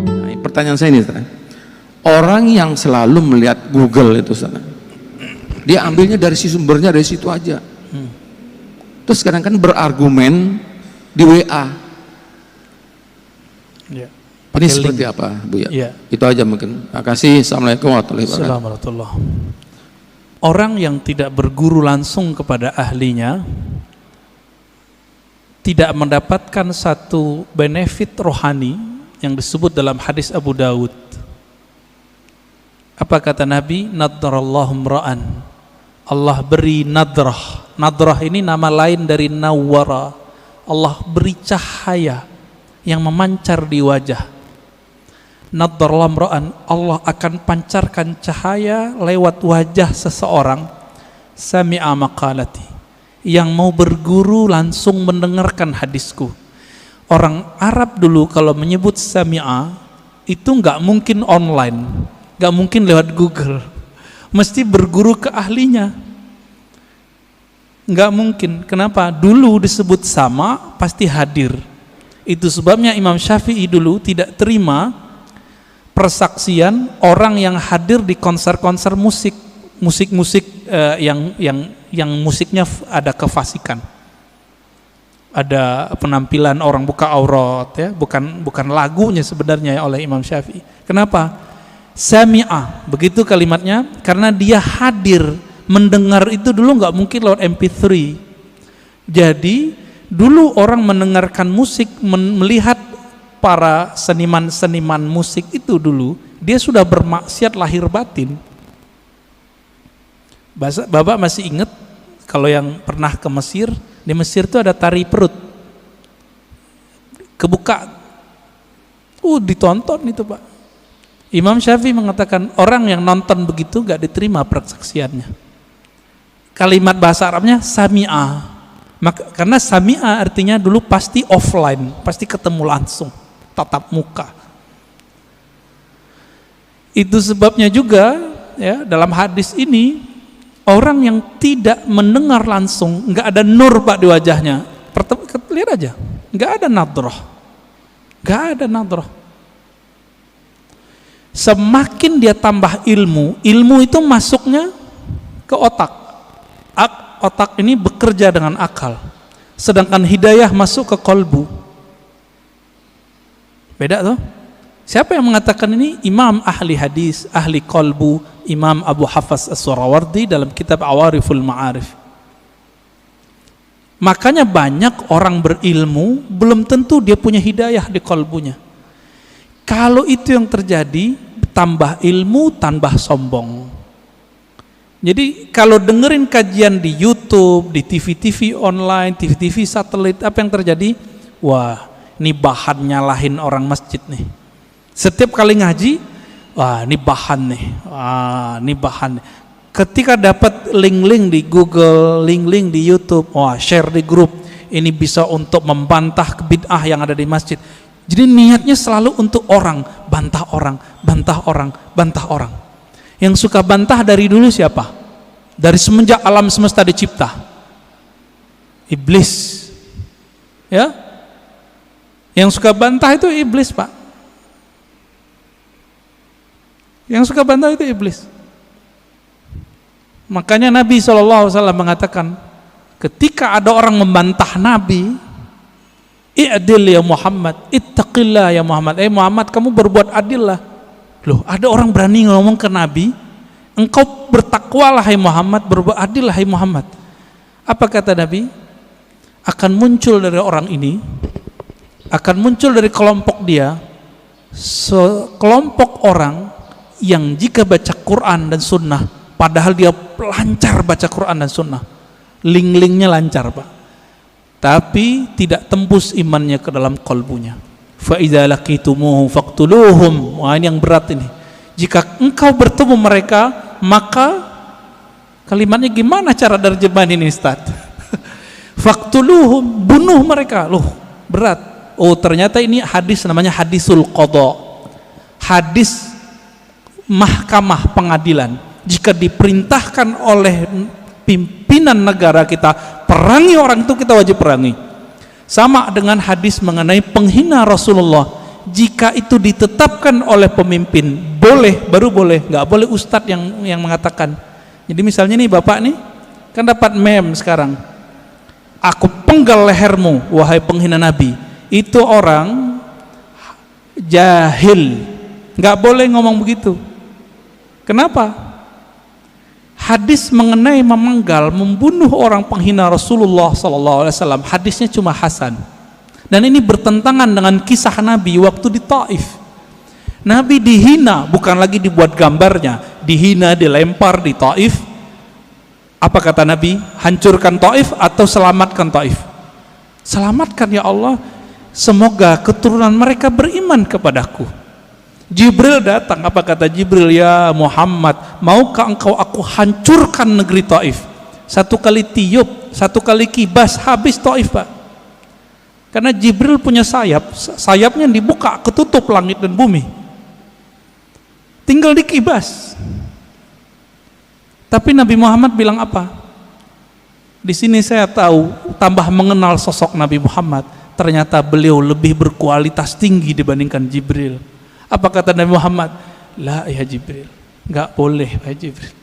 Nah, pertanyaan saya ini, Ustaz. Orang yang selalu melihat Google itu, Ustaz, dia ambilnya dari sumbernya dari situ aja. Terus kadang kan berargumen di WA. Ya. Ini seperti apa, Bu ya? Ya? Itu aja mungkin. Terima kasih. Assalamualaikum warahmatullahi wabarakatuh. Orang yang tidak berguru langsung kepada ahlinya tidak mendapatkan satu benefit rohani yang disebut dalam hadis Abu Dawud. Apa kata Nabi? Nadrallahu mra'an. Allah beri nadrah. Nadrah ini nama lain dari nawwara. Allah beri cahaya yang memancar di wajah. Nadrallahu mra'an, Allah akan pancarkan cahaya lewat wajah seseorang sami'a maqalati, yang mau berguru langsung mendengarkan hadisku. Orang Arab dulu kalau menyebut sami'a itu nggak mungkin online, nggak mungkin lewat Google, mesti berguru ke ahlinya. Nggak mungkin. Kenapa? Dulu disebut sama pasti hadir. Itu sebabnya Imam Syafi'i dulu tidak terima persaksian orang yang hadir di konser-konser musik yang musiknya ada kefasikan, ada penampilan orang buka aurat, ya, bukan lagunya sebenarnya ya, oleh Imam Syafi'i. Kenapa? Sami'ah, begitu kalimatnya, karena dia hadir mendengar itu dulu nggak mungkin lewat MP3. Jadi dulu orang mendengarkan musik, melihat para seniman-seniman musik itu dulu, dia sudah bermaksiat lahir batin. Bapak masih ingat kalau yang pernah ke Mesir, di Mesir itu ada tari perut, kebuka, ditonton itu Pak. Imam Syafi'i mengatakan orang yang nonton begitu gak diterima persaksiannya. Kalimat bahasa Arabnya sami'ah, karena sami'ah artinya dulu pasti offline, pasti ketemu langsung, tatap muka. Itu sebabnya juga ya, dalam hadis ini orang yang tidak mendengar langsung, nggak ada nur Pak di wajahnya. Lihat aja, nggak ada nadrah, nggak ada nadrah. Semakin dia tambah ilmu itu masuknya ke otak. Otak ini bekerja dengan akal, sedangkan hidayah masuk ke kolbu. Beda tuh. Siapa yang mengatakan ini? Imam ahli hadis, ahli kolbu, Imam Abu Hafs As-Surawardi dalam kitab Awariful Ma'arif. Makanya banyak orang berilmu belum tentu dia punya hidayah di kolbunya. Kalau itu yang terjadi, tambah ilmu tambah sombong. Jadi kalau dengerin kajian di YouTube, di TV-TV online, TV-TV satelit, apa yang terjadi? Wah, ini bahan nyalahin orang masjid nih. Setiap kali ngaji, wah ini bahan nih, ini bahan. Ketika dapat link-link di Google, link-link di YouTube, wah share di grup, ini bisa untuk membantah bid'ah yang ada di masjid. Jadi niatnya selalu untuk orang, bantah orang, bantah orang, bantah orang. Yang suka bantah dari dulu siapa? Dari semenjak alam semesta dicipta, iblis. Ya, yang suka bantah itu iblis Pak. Yang suka bantah itu iblis. Makanya Nabi SAW mengatakan, ketika ada orang membantah Nabi, i'dil ya Muhammad, ittaqillah ya Muhammad. Muhammad, kamu berbuat adil lah. Loh, ada orang berani ngomong ke Nabi, engkau bertakwalah hai Muhammad, berbuat adil hai Muhammad. Apa kata Nabi? Akan muncul dari orang ini, akan muncul dari kelompok dia, sekelompok orang yang jika baca Quran dan Sunnah, padahal dia lancar baca Quran dan Sunnah, link-linknya lancar Pak, tapi tidak tembus imannya ke dalam kolbunya. Fa idza laqitumuhum faqtuluhum. Wah, ini yang berat ini. Jika engkau bertemu mereka, maka kalimatnya gimana cara terjemahan ini Ustaz? Faqtuluhum, bunuh mereka. Loh, berat. Oh, ternyata ini hadis namanya hadisul qadha. Hadis mahkamah pengadilan. Jika diperintahkan oleh pimpinan negara kita perangi orang itu, kita wajib perangi. Sama dengan hadis mengenai penghina Rasulullah, jika itu ditetapkan oleh pemimpin boleh, baru boleh, nggak boleh ustadz yang mengatakan. Jadi misalnya nih bapak nih kan dapat meme sekarang, aku penggal lehermu wahai penghina Nabi, itu orang jahil, nggak boleh ngomong begitu. Kenapa? Hadis mengenai memenggal, membunuh orang penghina Rasulullah SAW, hadisnya cuma hasan. Dan ini bertentangan dengan kisah Nabi waktu di Taif. Nabi dihina, bukan lagi dibuat gambarnya, dihina, dilempar di Taif. Apa kata Nabi? Hancurkan Taif atau selamatkan Taif? Selamatkan ya Allah, semoga keturunan mereka beriman kepadaku. Jibril datang, apa kata Jibril? Ya Muhammad, maukah engkau aku hancurkan negeri Taif? Satu kali tiup, satu kali kibas, habis Taif, Pak. Karena Jibril punya sayap, sayapnya dibuka, ketutup langit dan bumi, tinggal dikibas. Tapi Nabi Muhammad bilang apa? Di sini saya tahu, tambah mengenal sosok Nabi Muhammad, ternyata beliau lebih berkualitas tinggi dibandingkan Jibril. Apa kata Nabi Muhammad? La ya Jibril, nggak boleh ya Jibril.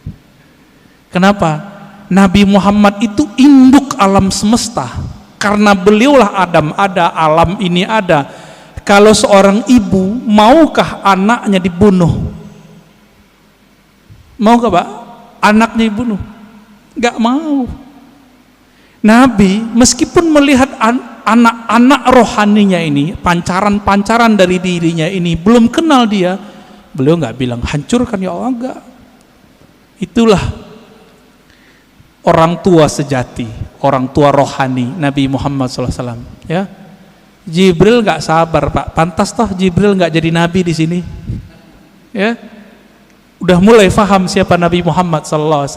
Kenapa? Nabi Muhammad itu induk alam semesta. Karena beliaulah Adam ada, alam ini ada. Kalau seorang ibu, maukah anaknya dibunuh? Maukah Pak? Anaknya dibunuh? Nggak mau. Nabi meskipun melihat anak-anak rohaninya ini, pancaran-pancaran dari dirinya ini, belum kenal dia, beliau nggak bilang hancurkan ya Allah, enggak. Itulah orang tua sejati, orang tua rohani Nabi Muhammad SAW. Ya, Jibril nggak sabar Pak, pantas toh Jibril nggak jadi nabi di sini. Ya, udah mulai faham siapa Nabi Muhammad SAW.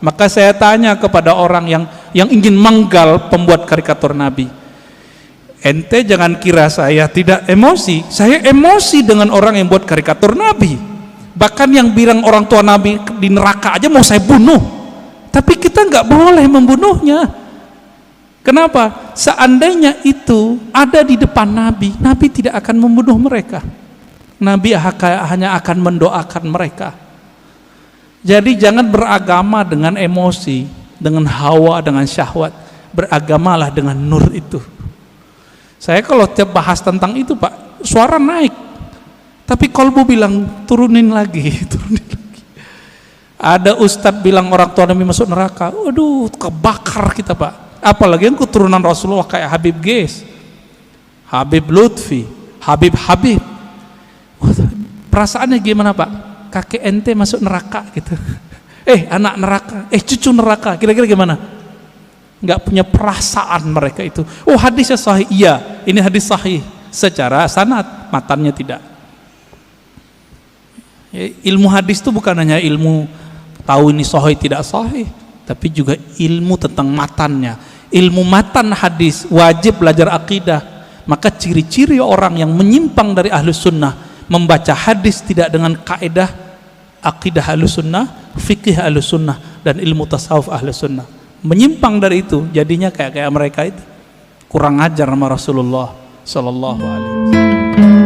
Maka saya tanya kepada orang yang ingin menggal pembuat karikatur Nabi, ente jangan kira saya tidak emosi. Saya emosi dengan orang yang buat karikatur Nabi. Bahkan yang bilang orang tua Nabi di neraka aja mau saya bunuh. Tapi kita nggak boleh membunuhnya. Kenapa? Seandainya itu ada di depan Nabi, Nabi tidak akan membunuh mereka. Nabi hanya akan mendoakan mereka. Jadi jangan beragama dengan emosi, dengan hawa, dengan syahwat. Beragamalah dengan nur itu. Saya kalau tiap bahas tentang itu Pak, suara naik. Tapi kolbu bilang turunin lagi, turunin lagi. Ada ustadz bilang orang tua Nabi masuk neraka. Waduh, kebakar kita Pak. Apalagi yang keturunan Rasulullah kayak Habib Ges, Habib Lutfi, Habib. Perasaannya gimana Pak? Kakek ente masuk neraka gitu. Anak neraka, cucu neraka. Kira-kira gimana? Nggak punya perasaan mereka itu. Oh hadisnya sahih, iya ini hadis sahih secara sanad, matannya tidak. Ilmu hadis itu bukan hanya ilmu tahu ini sahih tidak sahih, tapi juga ilmu tentang matannya. Ilmu matan hadis, wajib belajar akidah. Maka ciri-ciri orang yang menyimpang dari ahlus sunnah, membaca hadis tidak dengan kaedah akidah ahlus sunnah, fikih ahlus sunnah, dan ilmu tasawuf ahlus sunnah. Menyimpang dari itu, jadinya kayak mereka itu kurang ajar sama Rasulullah Sallallahu Alaihi Wasallam.